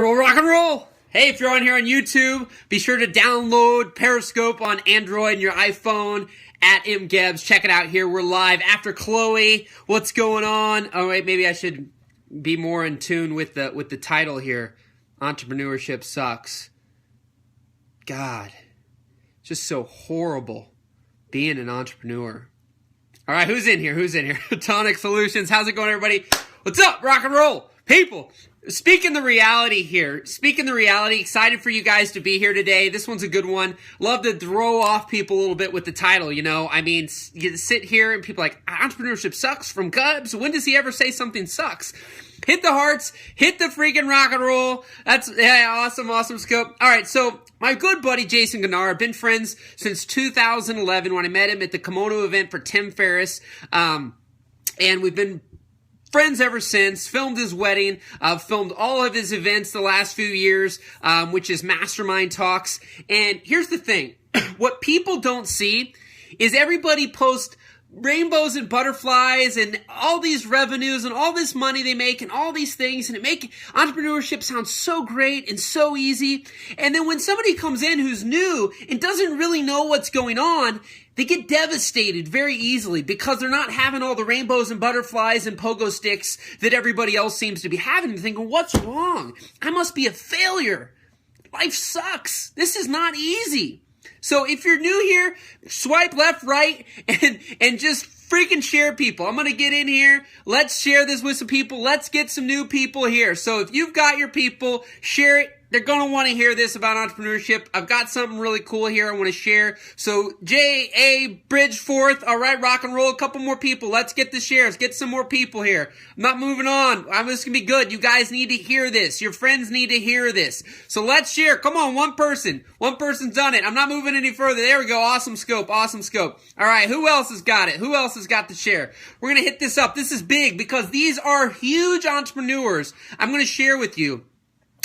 Rock and roll! Hey, if you're on here on YouTube, be sure to download Periscope on Android and your iPhone at mgebs. Check it out here. We're live after Chloe. What's going on? Oh, wait, maybe I should be more in tune with the title here. Entrepreneurship sucks. God, just so horrible being an entrepreneur. All right, who's in here? Tonic Solutions. How's it going, everybody? What's up, rock and roll people? Speaking the reality here. Excited for you guys to be here today. This one's a good one. Love to throw off people a little bit with the title, you know. I mean, you sit here and people are like, entrepreneurship sucks from Cubs. When does he ever say something sucks? Hit the hearts. Hit the freaking rock and roll. That's awesome scope. All right, so my good buddy Jason Gennard, been friends since 2011 when I met him at the Kimono event for Tim Ferriss. And we've been friends ever since. Filmed his wedding, filmed all of his events the last few years, which is Mastermind Talks. And here's the thing. What people don't see is everybody posts rainbows and butterflies and all these revenues and all this money they make and all these things, and it make entrepreneurship sound so great and so easy. And then when somebody comes in who's new and doesn't really know what's going on, they get devastated very easily because they're not having all the rainbows and butterflies and pogo sticks that everybody else seems to be having. They're thinking, what's wrong? I must be a failure. Life sucks. This is not easy. So if you're new here, swipe left, right, and just freaking share people. I'm going to get in here. Let's share this with some people. Let's get some new people here. So if you've got your people, share it. They're going to want to hear this about entrepreneurship. I've got something really cool here I want to share. So J.A. Bridgeforth, all right, rock and roll, a couple more people. Let's get the shares. Get some more people here. I'm not moving on. This can be good. You guys need to hear this. Your friends need to hear this. So let's share. Come on, one person. One person's done it. I'm not moving any further. There we go. Awesome scope. All right, who else has got it? Who else has got the share? We're going to hit this up. This is big because these are huge entrepreneurs. I'm going to share with you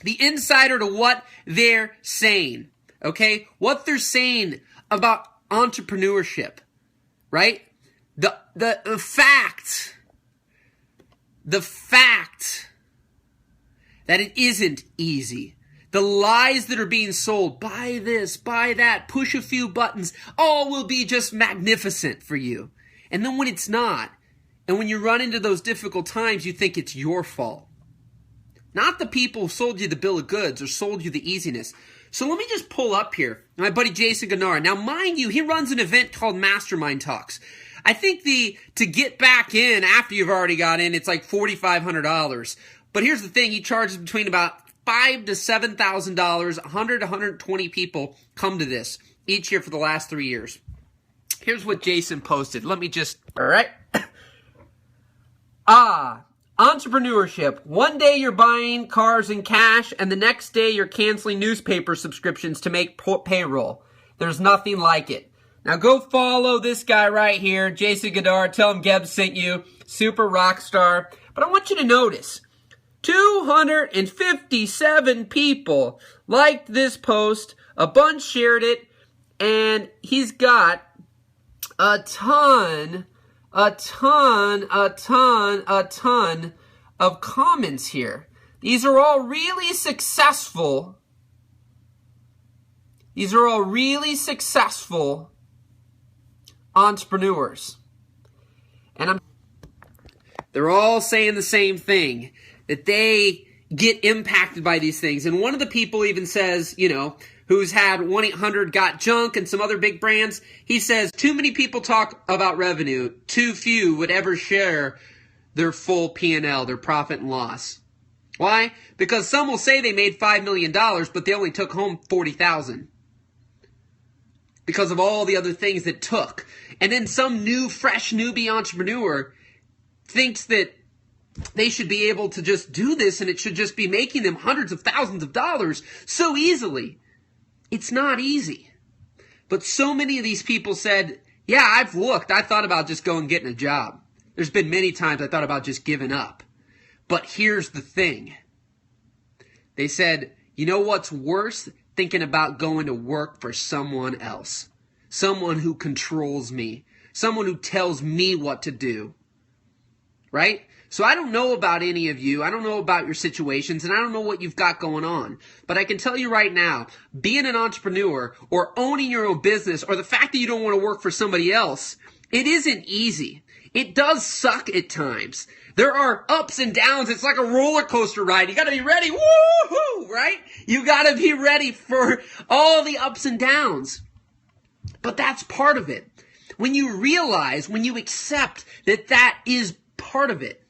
the insider to what they're saying, okay? What they're saying about entrepreneurship, right? The fact that it isn't easy. The lies that are being sold, buy this, buy that, push a few buttons, all will be just magnificent for you. And then when it's not, and when you run into those difficult times, you think it's your fault. Not the people who sold you the bill of goods or sold you the easiness. So let me just pull up here my buddy Jason Gennard. Now, mind you, he runs an event called Mastermind Talks. I think to get back in after you've already got in, it's like $4,500. But here's the thing. He charges between about $5,000 to $7,000. 100 to 120 people come to this each year for the last 3 years. Here's what Jason posted. Let me just... All right. Entrepreneurship. One day you're buying cars in cash, and the next day you're canceling newspaper subscriptions to make payroll. There's nothing like it. Now go follow this guy right here, Jason Gennard. Tell him Geb sent you. Super rock star. But I want you to notice, 257 people liked this post. A bunch shared it, and he's got a ton of comments here. These are all really successful. Entrepreneurs. And they're all saying the same thing, that they get impacted by these things. And one of the people even says, you know, who's had 1-800-GOT-JUNK and some other big brands, he says, too many people talk about revenue. Too few would ever share their full P&L, their profit and loss. Why? Because some will say they made $5 million, but they only took home $40,000. Because of all the other things that took. And then some new, fresh, newbie entrepreneur thinks that they should be able to just do this and it should just be making them hundreds of thousands of dollars so easily. It's not easy. But so many of these people said, yeah, I've looked. I thought about just going and getting a job. There's been many times I thought about just giving up. But here's the thing. They said, you know what's worse? Thinking about going to work for someone else. Someone who controls me. Someone who tells me what to do. Right? So I don't know about any of you. I don't know about your situations, and I don't know what you've got going on. But I can tell you right now, being an entrepreneur or owning your own business or the fact that you don't want to work for somebody else, it isn't easy. It does suck at times. There are ups and downs. It's like a roller coaster ride. You got to be ready. Woo-hoo, right? You got to be ready for all the ups and downs. But that's part of it. When you realize, when you accept that that is part of it,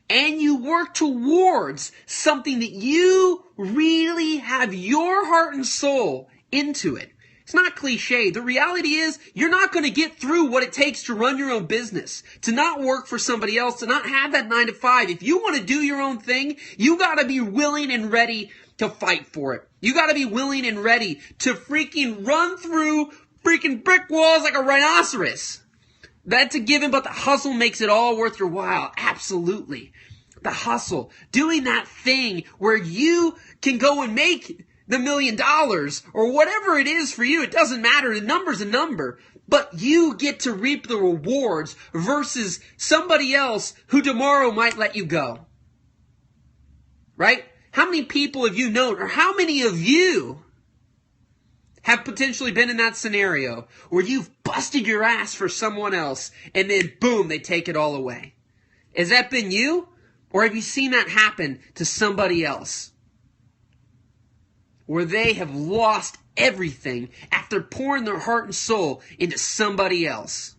and you work towards something that you really have your heart and soul into it. It's not cliche. The reality is you're not going to get through what it takes to run your own business, to not work for somebody else, to not have that 9 to 5. If you want to do your own thing, you got to be willing and ready to fight for it. You got to be willing and ready to freaking run through freaking brick walls like a rhinoceros. That's a given, but the hustle makes it all worth your while. Absolutely. The hustle. Doing that thing where you can go and make the $1 million or whatever it is for you. It doesn't matter. The number's a number. But you get to reap the rewards versus somebody else who tomorrow might let you go. Right? How many people have you known, or how many of you have potentially been in that scenario where you've busted your ass for someone else and then boom, they take it all away? Has that been you? Or have you seen that happen to somebody else? Where they have lost everything after pouring their heart and soul into somebody else.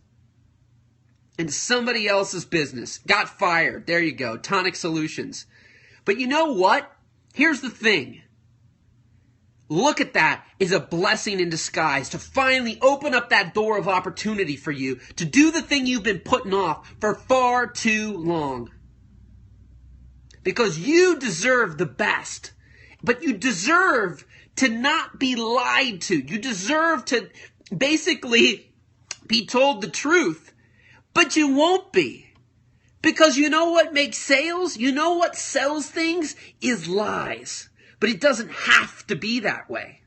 Into somebody else's business. Got fired. There you go. Tonic Solutions. But you know what? Here's the thing. Look at that as a blessing in disguise to finally open up that door of opportunity for you to do the thing you've been putting off for far too long. Because you deserve the best. But you deserve to not be lied to. You deserve to basically be told the truth. But you won't be. Because you know what makes sales? You know what sells things? Is lies. But it doesn't have to be that way.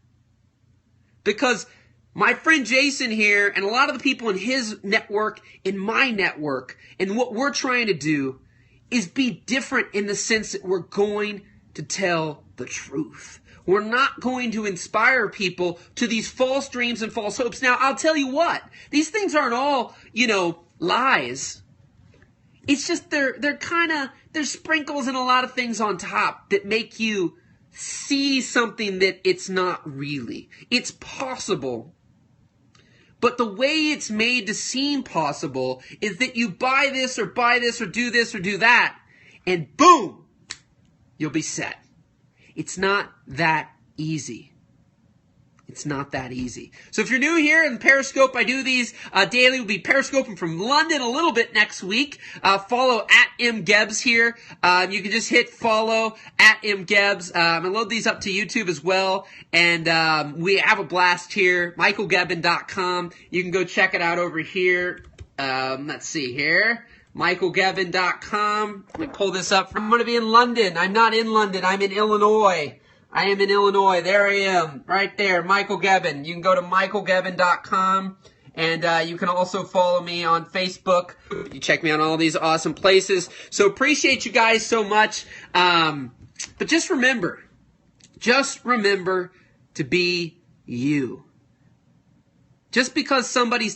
Because my friend Jason here and a lot of the people in his network, in my network, and what we're trying to do is be different in the sense that we're going to tell the truth. We're not going to inspire people to these false dreams and false hopes. Now, I'll tell you what. These things aren't all, lies. It's just there's sprinkles and a lot of things on top that make you see something that it's not really. It's possible. But the way it's made to seem possible is that you buy this or do this or do that, and boom, you'll be set. It's not that easy. It's not that easy. So if you're new here in Periscope, I do these daily. We'll be Periscoping from London a little bit next week. Follow at mgebs here. You can just hit follow at mgebs. I load these up to YouTube as well. And we have a blast here. michaelgebben.com. You can go check it out over here. Let's see here. michaelgebben.com. Let me pull this up. I'm going to be in London. I'm not in London. I'm in Illinois. I am in Illinois. There I am. Right there. Michael Gebben. You can go to michaelgebben.com. And you can also follow me on Facebook. You check me out on all these awesome places. So appreciate you guys so much. But just remember to be you. Just because somebody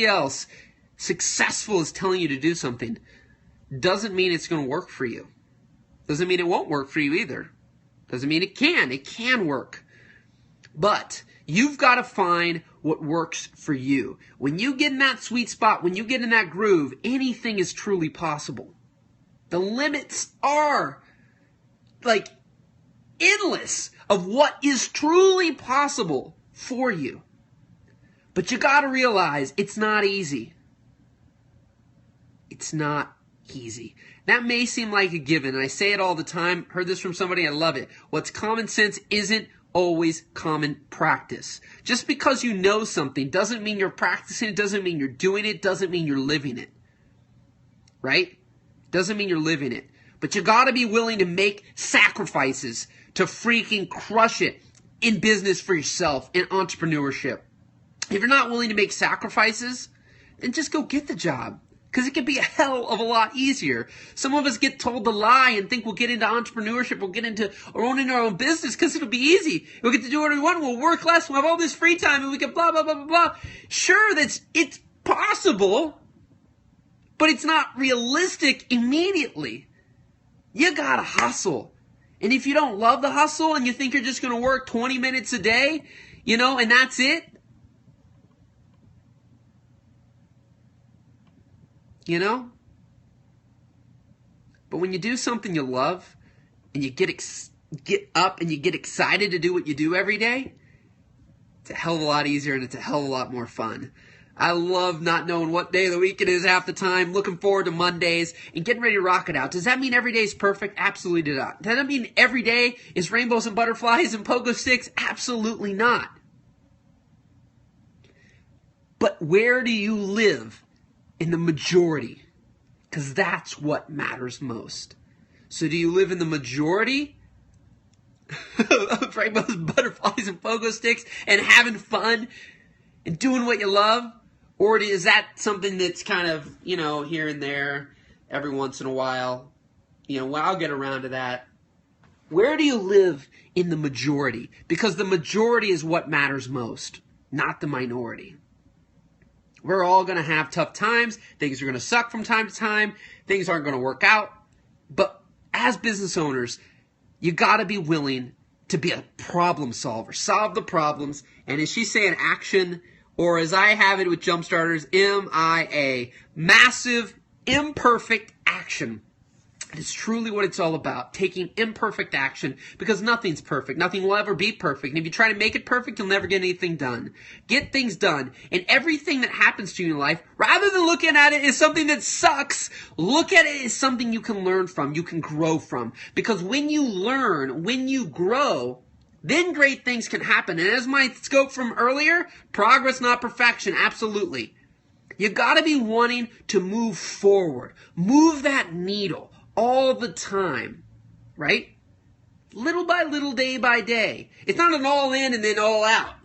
else successful is telling you to do something, doesn't mean it's going to work for you. Doesn't mean it won't work for you either. Doesn't mean it can. It can work. But you've got to find what works for you. When you get in that sweet spot, when you get in that groove, anything is truly possible. The limits are like endless of what is truly possible for you. But you got to realize it's not easy. It's not easy. That may seem like a given, and I say it all the time. Heard this from somebody, I love it. What's common sense isn't always common practice. Just because you know something doesn't mean you're practicing it, doesn't mean you're doing it, doesn't mean you're living it. Right? Doesn't mean you're living it. But you gotta be willing to make sacrifices to freaking crush it in business for yourself, in entrepreneurship. If you're not willing to make sacrifices, then just go get the job. Because it can be a hell of a lot easier. Some of us get told to lie and think we'll get into entrepreneurship, we'll get into owning our own business because it'll be easy. We'll get to do whatever we want, we'll work less, we'll have all this free time, and we can blah, blah, blah, blah, blah. Sure, it's possible, but it's not realistic immediately. You gotta hustle. And if you don't love the hustle and you think you're just gonna work 20 minutes a day, and that's it, But when you do something you love, and you get up and you get excited to do what you do every day, it's a hell of a lot easier and it's a hell of a lot more fun. I love not knowing what day of the week it is half the time, looking forward to Mondays, and getting ready to rock it out. Does that mean every day is perfect? Absolutely not. Does that mean every day is rainbows and butterflies and pogo sticks? Absolutely not. But where do you live in the majority? Because that's what matters most. So do you live in the majority of rainbows, butterflies, and pogo sticks and having fun and doing what you love? Or is that something that's kind of, here and there every once in a while? Well, I'll get around to that. Where do you live in the majority? Because the majority is what matters most, not the minority. We're all going to have tough times. Things are going to suck from time to time. Things aren't going to work out. But as business owners, you got to be willing to be a problem solver. Solve the problems. And as she's saying, action, or as I have it with Jumpstarters, MIA. Massive, imperfect action. It is truly what it's all about, taking imperfect action, because nothing's perfect. Nothing will ever be perfect. And if you try to make it perfect, you'll never get anything done. Get things done. And everything that happens to you in life, rather than looking at it as something that sucks, look at it as something you can learn from, you can grow from. Because when you learn, when you grow, then great things can happen. And as my scope from earlier, progress, not perfection, absolutely. You got to be wanting to move forward. Move that needle. All the time, right? Little by little, day by day. It's not an all in and then all out.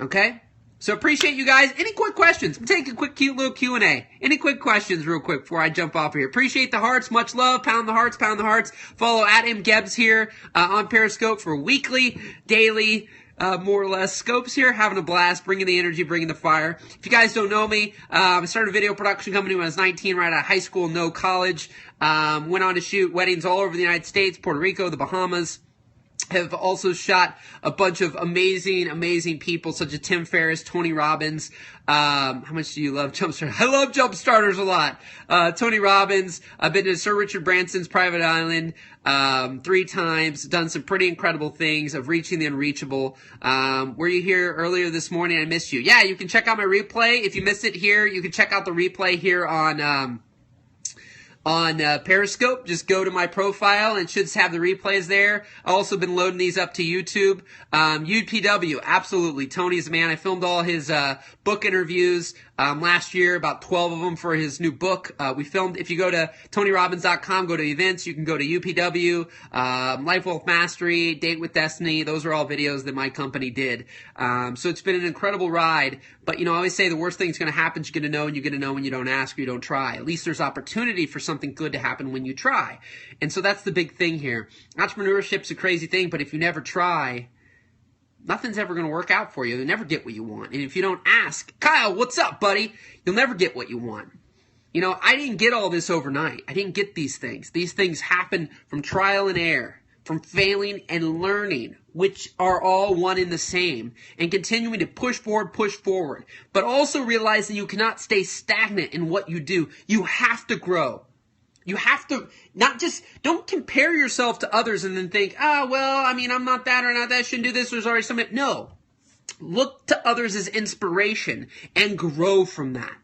Okay? So appreciate you guys. Any quick questions? We'll take a quick, cute little Q&A. Any quick questions real quick before I jump off here? Appreciate the hearts. Much love. Pound the hearts. Pound the hearts. Follow at MGebs here on Periscope for weekly, daily, more or less scopes here, having a blast, bringing the energy, bringing the fire. If you guys don't know me, I started a video production company when I was 19, right out of high school, no college. Went on to shoot weddings all over the United States, Puerto Rico, the Bahamas. Have also shot a bunch of amazing, amazing people such as Tim Ferriss, Tony Robbins. How much do you love Jumpstarters? I love Jumpstarters a lot. Tony Robbins. I've been to Sir Richard Branson's private island 3 times. Done some pretty incredible things of reaching the unreachable. Were you here earlier this morning? I missed you. Yeah, you can check out my replay. If you missed it here, you can check out the replay here on Periscope. Just go to my profile and it should have the replays there. I've also been loading these up to YouTube. UPW, absolutely. Tony's the man. I filmed all his book interviews last year, about 12 of them for his new book. We filmed, if you go to TonyRobbins.com, go to events, you can go to UPW, Life Wealth Mastery, Date with Destiny. Those are all videos that my company did. So it's been an incredible ride. But, I always say the worst thing's going to happen is you're going to know, and you're going to know when you don't ask or you don't try. At least there's opportunity for something good to happen when you try. And so that's the big thing here. Entrepreneurship's a crazy thing, but if you never try, nothing's ever going to work out for you. You'll never get what you want. And if you don't ask, Kyle, what's up, buddy? You'll never get what you want. I didn't get all this overnight. I didn't get these things. These things happen from trial and error, from failing and learning, which are all one and the same, and continuing to push forward, but also realizing you cannot stay stagnant in what you do. You have to grow. You have to don't compare yourself to others and then think, I'm not that or not that, shouldn't do this, there's already something. No. Look to others as inspiration and grow from that.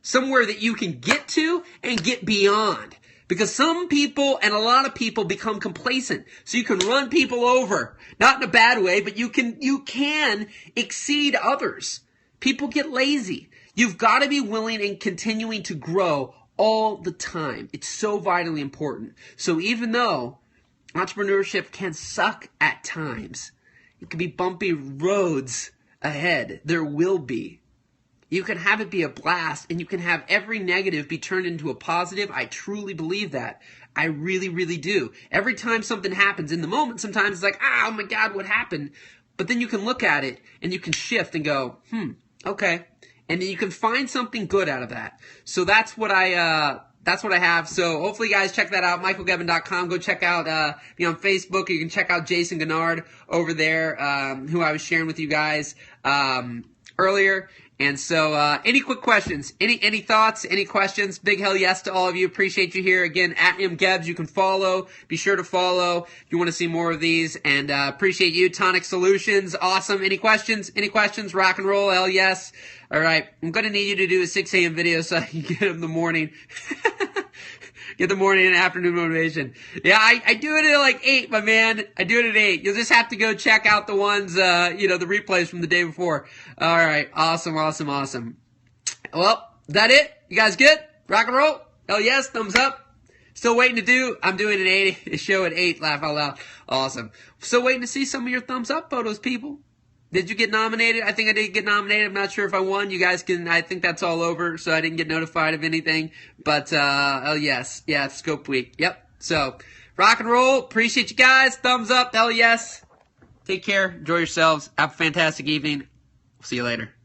Somewhere that you can get to and get beyond. Because some people and a lot of people become complacent. So you can run people over. Not in a bad way, but you can exceed others. People get lazy. You've got to be willing and continuing to grow all the time. It's so vitally important. So even though entrepreneurship can suck at times, it can be bumpy roads ahead. There will be. you can have it be a blast, and you can have every negative be turned into a positive. I truly believe that. I really, really do. Every time something happens in the moment, sometimes it's like, oh my God, what happened? But then you can look at it and you can shift and go, okay. And then you can find something good out of that. So that's what I have. So hopefully, guys, check that out. MichaelGevin.com. Go check out me on Facebook. You can check out Jason Gennard over there, who I was sharing with you guys earlier. And so, any quick questions? Any thoughts? Any questions? Big hell yes to all of you. Appreciate you here. Again, at mgebs, you can follow. Be sure to follow if you want to see more of these. And appreciate you. Tonic Solutions, awesome. Any questions? Any questions? Rock and roll, hell yes. All right, I'm going to need you to do a 6 a.m. video so I can get them the morning. Get the morning and afternoon motivation. Yeah, I do it at like 8, my man. I do it at 8. You'll just have to go check out the ones, the replays from the day before. All right, awesome. Well, is that it? You guys good? Rock and roll? Oh, yes, thumbs up. Still waiting to do. I'm doing an 8, a show at 8, laugh out loud. Awesome. Still waiting to see some of your thumbs up photos, people. Did you get nominated? I think I did get nominated. I'm not sure if I won. You guys I think that's all over, so I didn't get notified of anything. But, oh yes. Yeah, it's Scope Week. Yep. So, rock and roll. Appreciate you guys. Thumbs up. Hell yes. Take care. Enjoy yourselves. Have a fantastic evening. See you later.